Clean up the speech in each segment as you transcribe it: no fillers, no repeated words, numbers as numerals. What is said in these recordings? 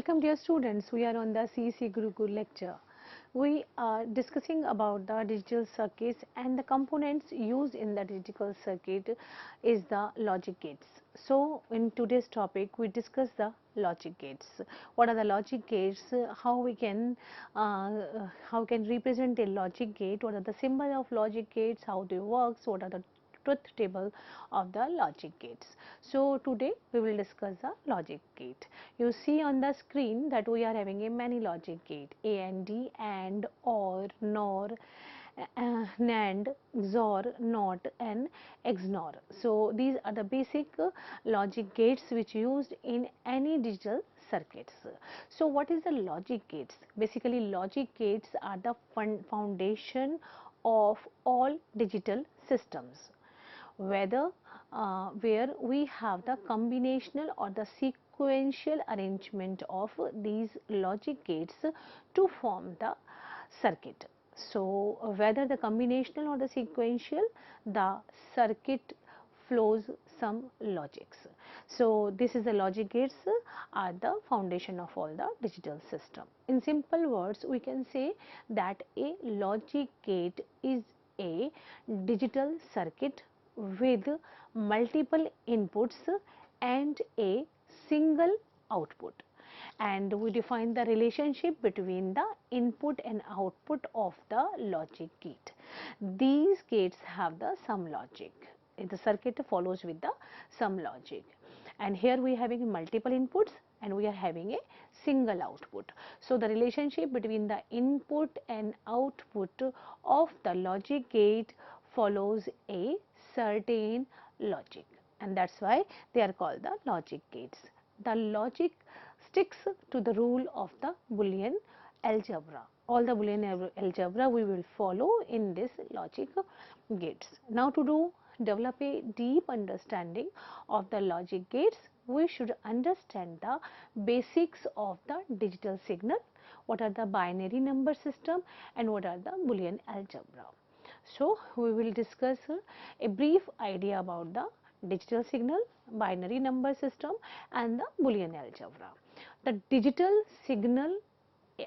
Welcome dear students, we are on the CEC-UGC lecture. We are discussing about the digital circuits, and the components used in the digital circuit is the logic gates. So in today's topic we discuss the logic gates. What are the logic gates, how can represent a logic gate, what are the symbol of logic gates, how they work, what are the truth table of the logic gates. So today we will discuss the logic gate. You see on the screen that we are having a many logic gate: AND, AND, OR, NOR, NAND, XOR, NOT and XNOR. So these are the basic logic gates which used in any digital circuits. So what is the logic gates? Basically logic gates are the foundation of all digital systems, whether where we have the combinational or the sequential arrangement of these logic gates to form the circuit. So whether the combinational or the sequential, the circuit flows some logics. So this is the logic gates are the foundation of all the digital system. In simple words, we can say that a logic gate is a digital circuit with multiple inputs and a single output, and we define the relationship between the input and output of the logic gate. These gates have the sum logic. The circuit follows with the sum logic, and here we are having multiple inputs and we are having a single output. So the relationship between the input and output of the logic gate follows a certain logic, and that's why they are called the logic gates. The logic sticks to the rule of the Boolean algebra. All the Boolean algebra we will follow in this logic gates. Now to develop a deep understanding of the logic gates, we should understand the basics of the digital signal, what are the binary number system and what are the Boolean algebra. So we will discuss a brief idea about the digital signal, binary number system and the Boolean algebra. The digital signal,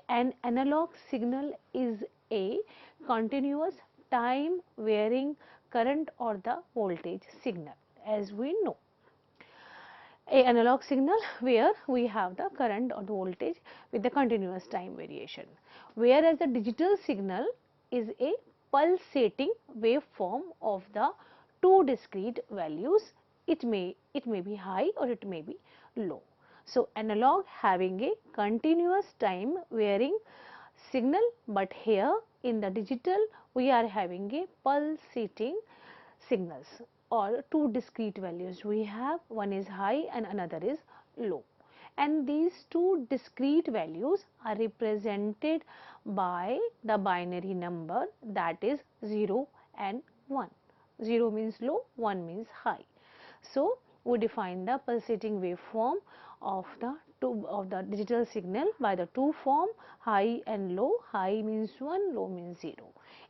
an analog signal, is a continuous time varying current or the voltage signal. As we know, a analog signal where we have the current or the voltage with the continuous time variation, whereas the digital signal is a pulsating waveform of the two discrete values. It may be high or it may be low. So analog having a continuous time varying signal, but here in the digital we are having a pulsating signals or two discrete values. We have one is high and another is low, and these two discrete values are represented by the binary number, that is 0 and 1. 0 means low, 1 means high. So we define the pulsating waveform of the digital signal by the two form, high and low. High means 1, low means 0.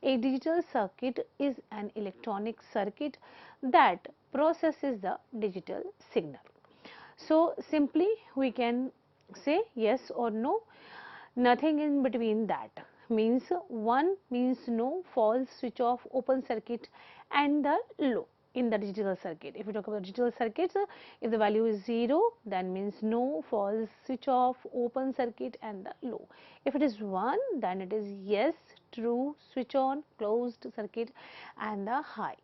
A digital circuit is an electronic circuit that processes the digital signal. So simply we can say yes or no, nothing in between that. Means 1 means no, false, switch off, open circuit, and the low in the digital circuit. If we talk about digital circuits, if the value is 0, then means no, false, switch off, open circuit and the low. If it is 1, then it is yes, true, switch on, closed circuit and the high.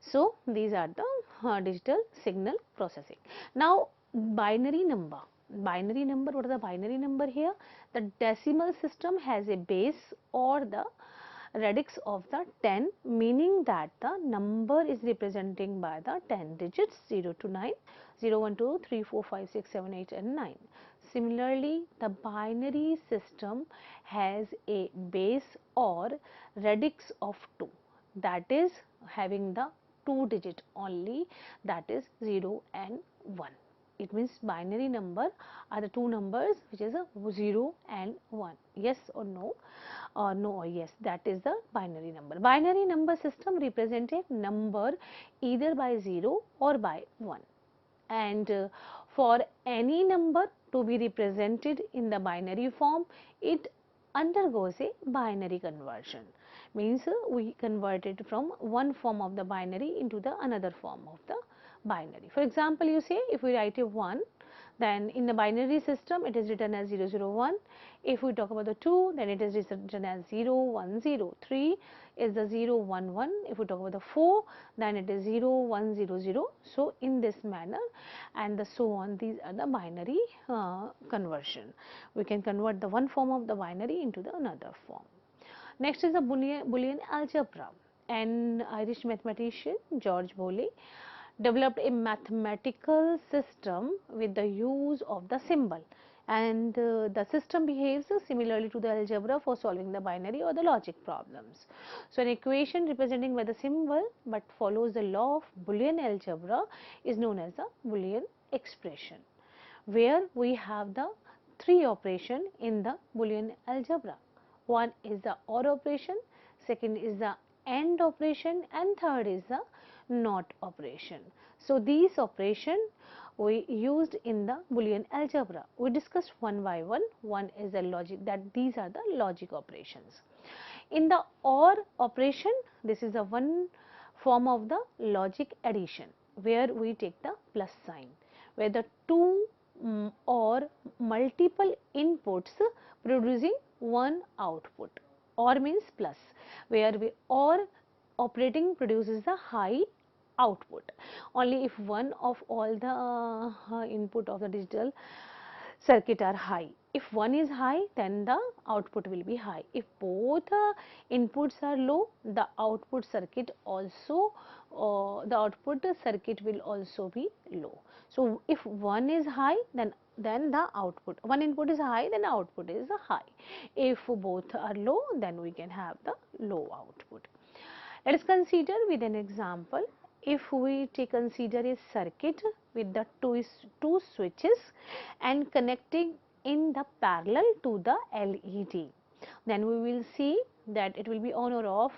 So these are the digital signal processing. Now binary number. Binary number, what is the binary number here? The decimal system has a base or the radix of the 10, meaning that the number is representing by the 10 digits 0 to 9, 0, 1, 2, 3, 4, 5, 6, 7, 8 and 9. Similarly, the binary system has a base or radix of 2, that is having the 2 digit only, that is 0 and 1. It means binary number are the two numbers which is a 0 and 1. Yes or no, or no or yes, that is the binary number. Binary number system represents a number either by 0 or by 1, and for any number to be represented in the binary form, it undergoes a binary conversion. Means we convert it from one form of the binary into the another form of the binary. For example, you say if we write a 1, then in the binary system it is written as 001. If we talk about the 2, then it is written as 010. 3 is the 011. If we talk about the 4, then it is 0100. So in this manner and the so on, these are the binary conversion. We can convert the one form of the binary into the another form. Next is the Boolean algebra. An Irish mathematician, George Boole, developed a mathematical system with the use of the symbol, and the system behaves similarly to the algebra for solving the binary or the logic problems. So an equation representing by the symbol but follows the law of Boolean algebra is known as the Boolean expression, where we have the three operation in the Boolean algebra. One is the OR operation, second is the AND operation, and third is the NOT operation. So these operation we used in the Boolean algebra. We discussed one by one. One is the logic, that these are the logic operations. In the OR operation, this is a one form of the logic addition, where we take the plus sign, where the two or multiple inputs producing one output. OR means plus, where we OR operating produces the high output. Only if one of all the input of the digital circuit are high. If one is high, then the output will be high. If both inputs are low, the output circuit also will also be low. So if one is high, then the output, one input is high, then output is high. If both are low, then we can have the low output. Let us consider with an example. If we consider a circuit with the two switches and connecting in the parallel to the LED, then we will see that it will be on or off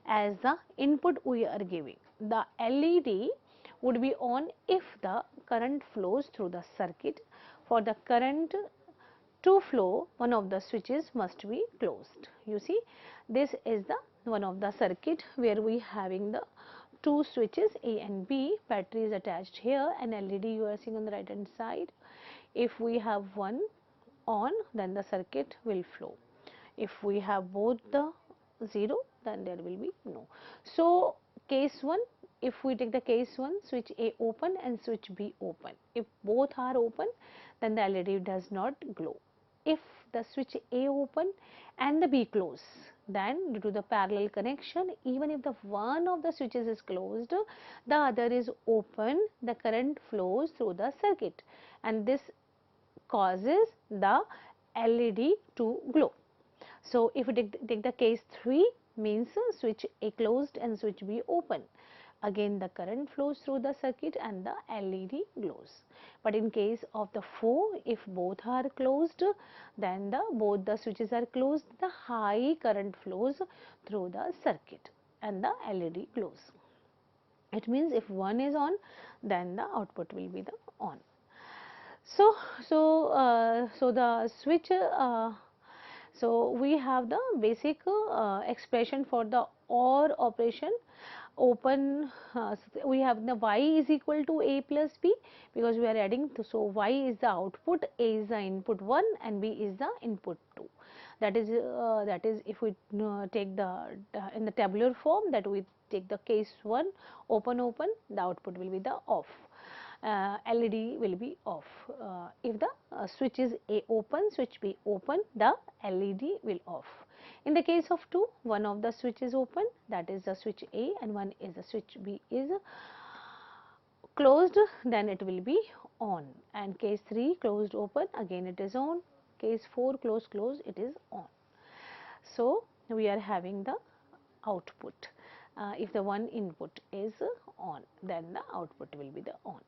as the input we are giving. The LED would be on if the current flows through the circuit. For the current to flow, one of the switches must be closed. You see, this is the one of the circuit where we having the two switches A and B. Battery is attached here, and LED you are seeing on the right hand side. If we have one on, then the circuit will flow. If we have both the 0, then there will be no. So case 1, if we take the case 1, switch A open and switch B open. If both are open, then the LED does not glow. If the switch A open and the B close, then due to the parallel connection, even if the one of the switches is closed, the other is open, the current flows through the circuit, and this causes the LED to glow. So if we take the case 3, means switch A closed and switch B open. Again the current flows through the circuit and the LED glows. But in case of the 4, if both are closed, then both the switches are closed, the high current flows through the circuit and the LED glows. It means if one is on, then the output will be the on. So the switch, so we have the basic expression for the OR operation. Open, we have the Y is equal to A plus B, because we are adding, so Y is the output, A is the input 1 and B is the input 2. That is if we take the in the tabular form, that we take the case 1 open, the output will be the off. LED will be off. If the switch is A open, switch B open, the LED will off. In the case of 2, one of the switch is open, that is the switch A, and one is the switch B is closed, then it will be on. And case 3, closed open, again it is on. Case 4, close, it is on. So we are having the output. If the one input is on, then the output will be the on.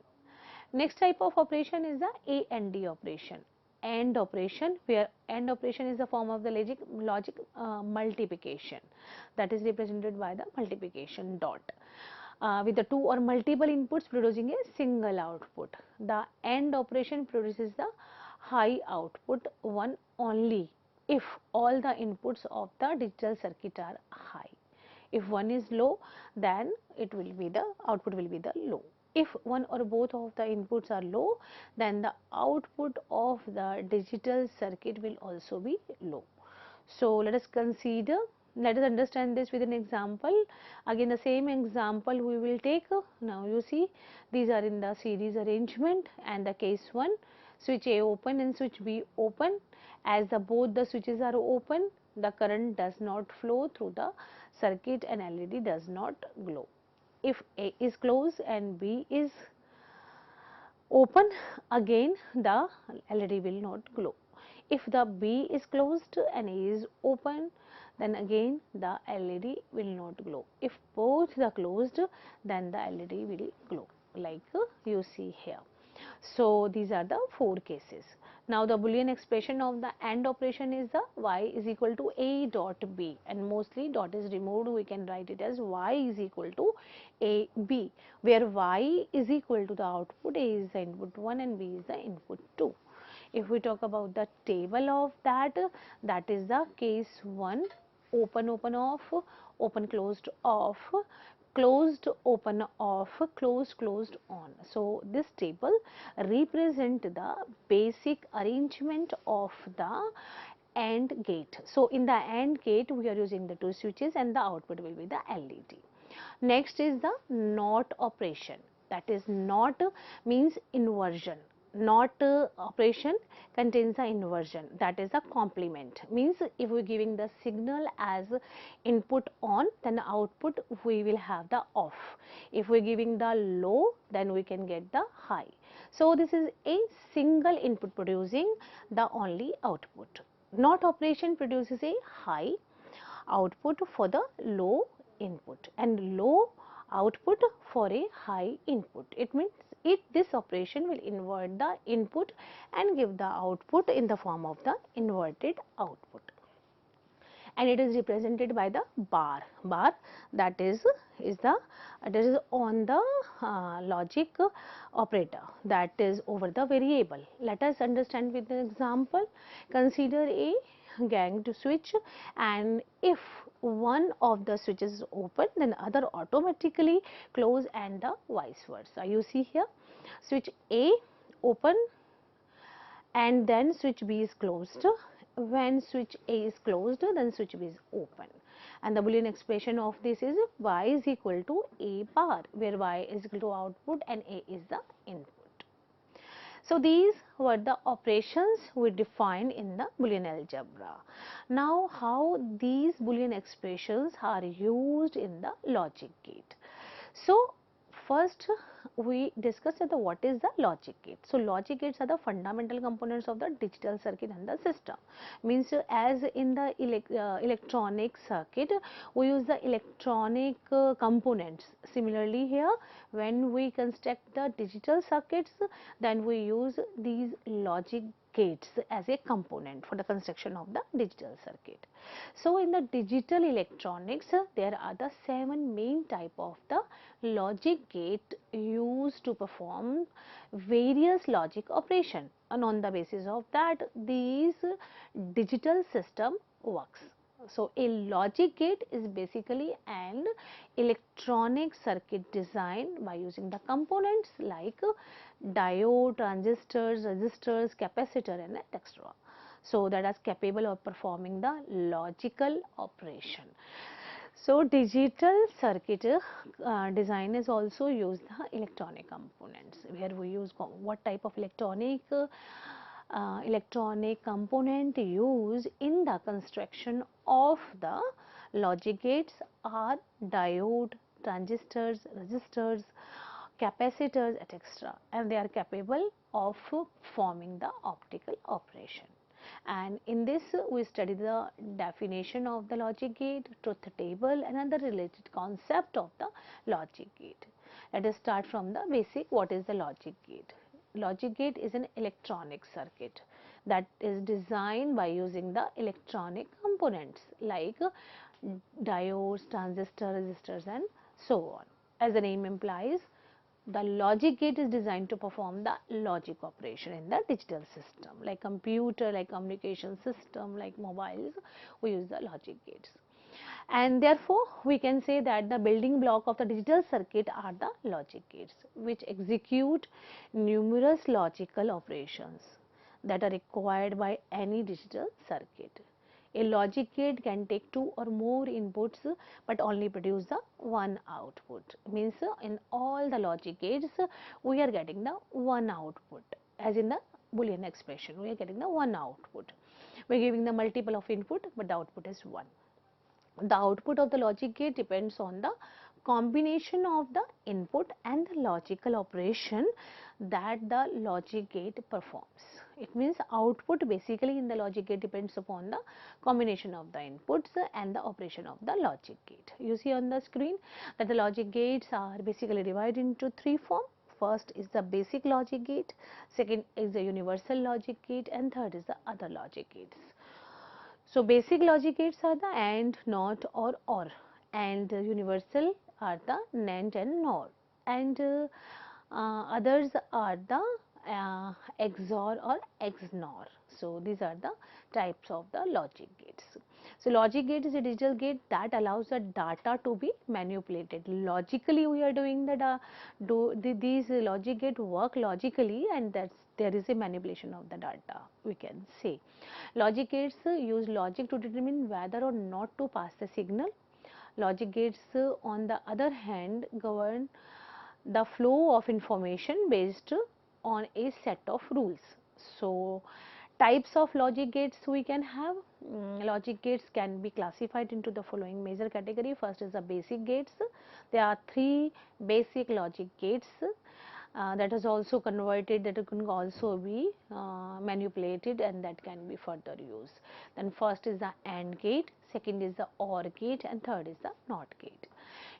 Next type of operation is the A and D operation. AND operation, where AND operation is the form of the logic multiplication, that is represented by the multiplication dot, with the two or multiple inputs producing a single output. The AND operation produces the high output, one only if all the inputs of the digital circuit are high. If one is low, then it will be the output will be the low. If one or both of the inputs are low, then the output of the digital circuit will also be low. So let us consider, let us understand this with an example. Again the same example we will take. Now you see these are in the series arrangement, and the case 1, switch A open and switch B open. As both the switches are open, the current does not flow through the circuit and LED does not glow. If A is closed and B is open, again the LED will not glow. If the B is closed and A is open, then again the LED will not glow. If both are closed, then the LED will glow, like you see here. So these are the 4 cases. Now the Boolean expression of the AND operation is the y is equal to A dot B, and mostly dot is removed, we can write it as y is equal to A B, where y is equal to the output, A is the input 1 and B is the input 2. If we talk about the table of that, that is the case 1, open open off, open closed off, closed open off, closed closed on. So this table represent the basic arrangement of the AND gate. So in the AND gate we are using the 2 switches and the output will be the LED. Next is the NOT operation. That is NOT means inversion. NOT operation contains the inversion, that is the complement, means if we are giving the signal as input on, then the output we will have the off. If we are giving the low, then we can get the high. So this is a single input producing the only output. NOT operation produces a high output for the low input and low output for a high input. It means this operation will invert the input and give the output in the form of the inverted output, and it is represented by the bar that is on the logic operator, that is over the variable. Let us understand with an example. Consider a ganged switch, and if one of the switches is open, then other automatically close, and the vice versa. You see here, switch A open and then switch B is closed. When switch A is closed, then switch B is open, and the Boolean expression of this is y is equal to A bar, where y is equal to output and A is the input. So these were the operations we defined in the Boolean algebra. Now how these Boolean expressions are used in the logic gate. So first we discussed what is the logic gate. So logic gates are the fundamental components of the digital circuit and the system. Means as in the electronic circuit we use the electronic components. Similarly here, when we construct the digital circuits, then we use these logic gates as a component for the construction of the digital circuit. So in the digital electronics there are the 7 main type of the logic gate used to perform various logic operation, and on the basis of that these digital system works. So a logic gate is basically an electronic circuit designed by using the components like diode, transistors, resistors, capacitor and etc. So that is capable of performing the logical operation. So digital circuit design is also use the electronic components, where we use what type of electronic component used in the construction of the logic gates are diode, transistors, resistors, capacitors, etc., and they are capable of performing the optical operation. And in this we study the definition of the logic gate, truth table and other related concept of the logic gate. Let us start from the basic. What is the logic gate? Logic gate is an electronic circuit that is designed by using the electronic components like diodes, transistors, resistors and so on. As the name implies, the logic gate is designed to perform the logic operation in the digital system, like computer, like communication system, like mobiles, we use the logic gates. And therefore, we can say that the building block of the digital circuit are the logic gates, which execute numerous logical operations that are required by any digital circuit. A logic gate can take two or more inputs but only produce the one output. Means in all the logic gates we are getting the one output, as in the Boolean expression we are getting the one output. We are giving the multiple of input but the output is one. The output of the logic gate depends on the combination of the input and the logical operation that the logic gate performs. It means output basically in the logic gate depends upon the combination of the inputs and the operation of the logic gate. You see on the screen that the logic gates are basically divided into three forms. First is the basic logic gate, second is the universal logic gate, and third is the other logic gates. So, basic logic gates are the AND, NOT or, and universal are the NAND and NOR, and others are the XOR or XNOR. So, these are the types of the logic gates. So, logic gate is a digital gate that allows the data to be manipulated. Logically, we are doing these logic gate work logically, and there is a manipulation of the data, we can say. Logic gates use logic to determine whether or not to pass the signal. Logic gates, on the other hand, govern the flow of information based on a set of rules. So, types of logic gates we can have. Logic gates can be classified into the following major category. First is the basic gates. There are three basic logic gates. That is also converted, that can also be manipulated, and that can be further used. Then first is the AND gate, second is the OR gate, and third is the NOT gate.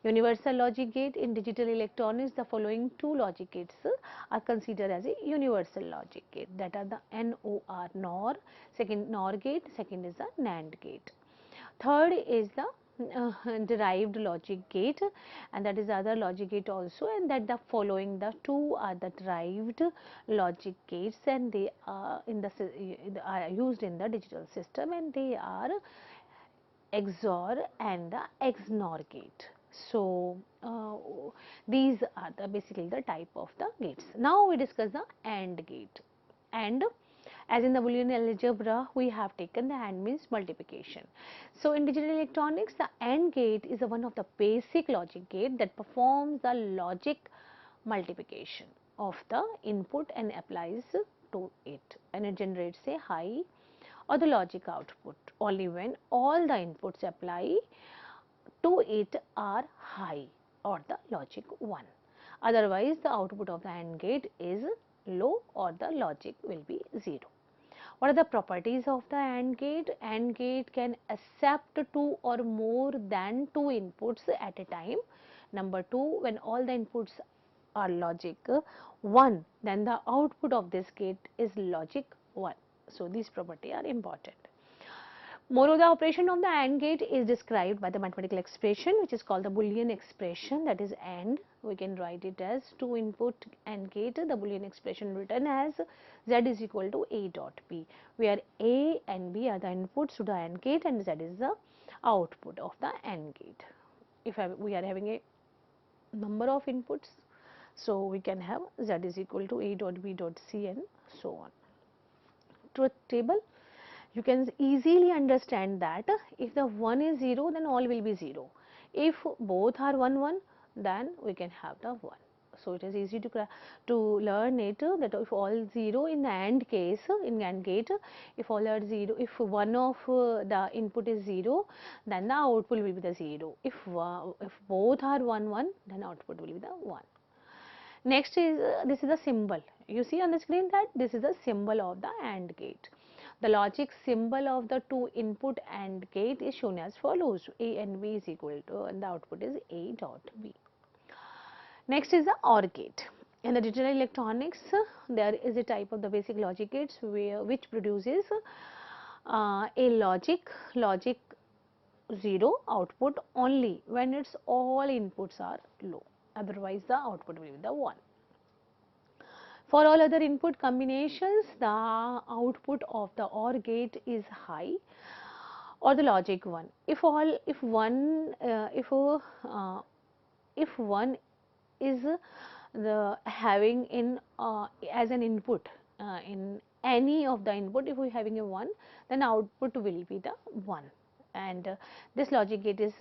Universal logic gate. In digital electronics, the following two logic gates are considered as a universal logic gate, that are the NOR, NOR, second NOR gate, second is the NAND gate. Third is the derived logic gate, and that is other logic gate also, and that the following the two are the derived logic gates, and they are are used in the digital system, and they are XOR and the XNOR gate. So, these are basically the type of the gates. Now, we discuss the AND gate. AND, as in the Boolean algebra, we have taken the AND means multiplication. So, in digital electronics, the AND gate is one of the basic logic gate that performs the logic multiplication of the input and applies to it, and it generates a high or the logic output only when all the inputs apply to it are high or the logic 1. Otherwise, the output of the AND gate is low or the logic will be 0. What are the properties of the AND gate? AND gate can accept two or more than two inputs at a time. Number 2, when all the inputs are logic 1, then the output of this gate is logic 1. So, these properties are important. Moreover, the operation of the AND gate is described by the mathematical expression which is called the Boolean expression, that is AND. We can write it as two input AND gate, the Boolean expression written as Z is equal to A dot B, where A and B are the inputs to the AND gate and Z is the output of the AND gate. If we are having a number of inputs, so we can have Z is equal to A dot B dot C and so on. Truth table. You can easily understand that if the 1 is 0, then all will be 0. If both are 1 1, then we can have the 1. So, it is easy to learn it that if all 0 in the AND case, in AND gate, if all are 0, if one of the input is 0, then the output will be the 0. If both are 1 1, then output will be the 1. Next is this is the symbol. You see on the screen that this is the symbol of the AND gate. The logic symbol of the two input AND gate is shown as follows: A and B is equal to, and the output is A dot B. Next is the OR gate. In the digital electronics, there is a type of the basic logic gates which produces a logic 0 output only when its all inputs are low. otherwise the output will be the 1. For all other input combinations, the output of the OR gate is high or the logic 1. If one is the having in as an input in any of the input, if we having a 1, then output will be the 1, and this logic gate is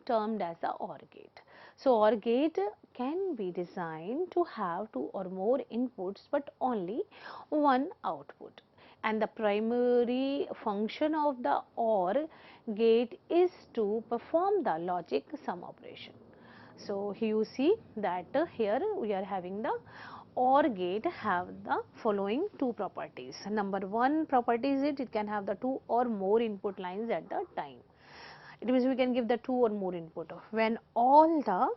termed as the OR gate. So OR gate can be designed to have 2 or more inputs but only 1 output, and the primary function of the OR gate is to perform the logic sum operation. So here you see that here we are having the OR gate have the following 2 properties. Number 1 property is it can have the 2 or more input lines at the time. It means we can give the 2 or more input. When all the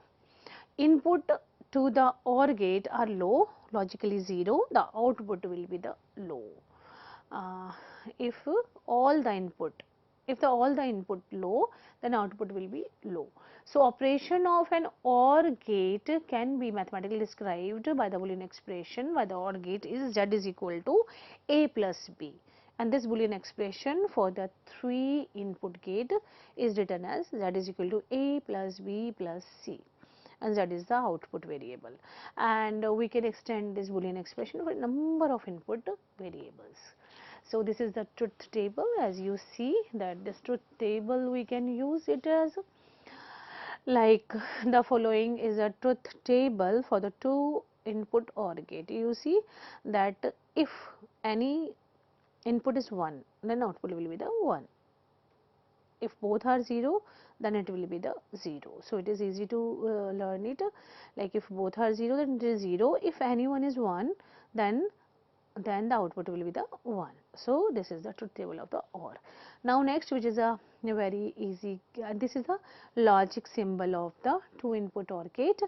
input to the OR gate are low, logically 0, the output will be the low. Uh, if all the input low, then output will be low. So operation of an OR gate can be mathematically described by the Boolean expression where the OR gate is Z is equal to A plus B, and this Boolean expression for the 3 input gate is written as Z is equal to A plus B plus C, and Z is the output variable, and we can extend this Boolean expression for a number of input variables. So this is the truth table. As you see that this truth table we can use it as like the following is a truth table for the 2 input OR gate. You see that if any input is 1, then output will be the 1. If both are 0, then it will be the 0. So it is easy to learn it, like if both are 0, then it is 0. If any one is 1, then the output will be the 1. So this is the truth table of the OR. Now next, which is a very easy, this is the logic symbol of the 2 input OR gate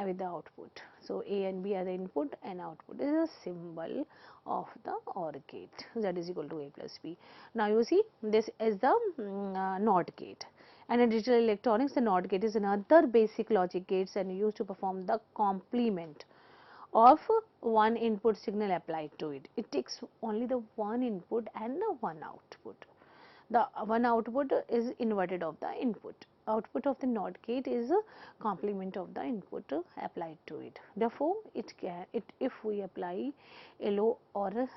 with the output. So A and B are the input and output is a symbol of the OR gate. Z is equal to A plus B. Now you see this is the NOT gate. And in digital electronics, the NOT gate is another basic logic gates and used to perform the complement of one input signal applied to it. It takes only the one input and the one output. The one output is inverted of the input. Output of the NOT gate is a complement of the input applied to it. Therefore, if we apply a low or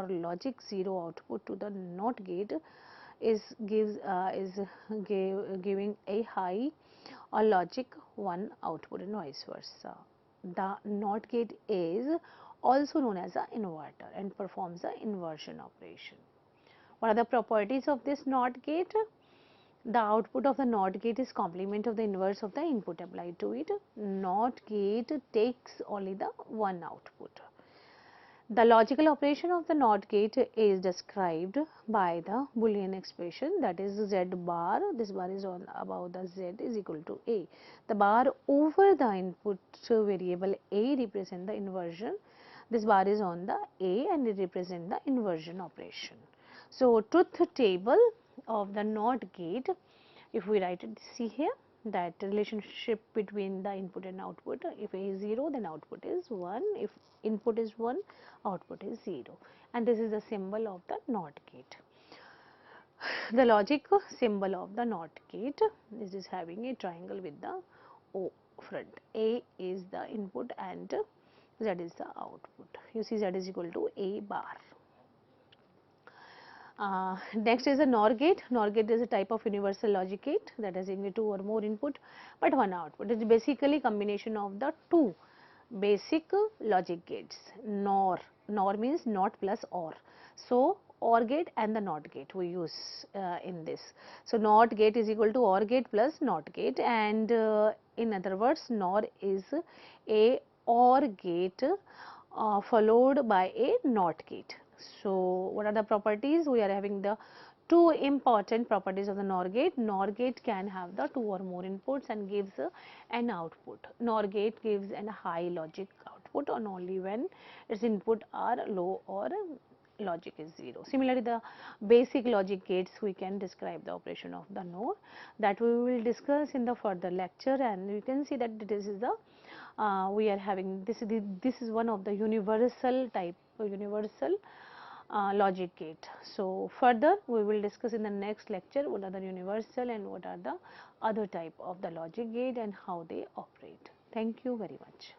logic 0 output to the NOT gate giving a high or logic 1 output and vice versa. The NOT gate is also known as an inverter and performs the inversion operation. What are the properties of this NOT gate? The output of the NOT gate is complement of the inverse of the input applied to it. NOT gate takes only the one output. The logical operation of the NOT gate is described by the Boolean expression, that is Z bar. This bar is on about the Z is equal to A. The bar over the input variable A represent the inversion. This bar is on the A and it represent the inversion operation. So truth table of the NOT gate, if we write it, see here that relationship between the input and output. If A is 0, then output is 1. If input is 1, output is 0, and this is the symbol of the NOT gate. The logic symbol of the NOT gate is having a triangle with the O front. A is the input and Z is the output. You see Z is equal to A bar. Next is a NOR gate. NOR gate is a type of universal logic gate that has only 2 or more input but 1 output. It is basically combination of the 2 basic logic gates. NOR means NOT plus OR. So OR gate and the NOT gate we use in this. So NOT gate is equal to OR gate plus NOT gate, and in other words NOR is a OR gate followed by a NOT gate. So what are the properties? We are having the 2 important properties of the NOR gate. NOR gate can have the 2 or more inputs and gives an output. NOR gate gives a high logic output on only when its input are low or logic is 0. Similarly, the basic logic gates, we can describe the operation of the NOR, that we will discuss in the further lecture. And you can see that this is the we are having this is one of the universal type, universal logic gate. So further we will discuss in the next lecture what are the universal and what are the other type of the logic gate and how they operate. Thank you very much.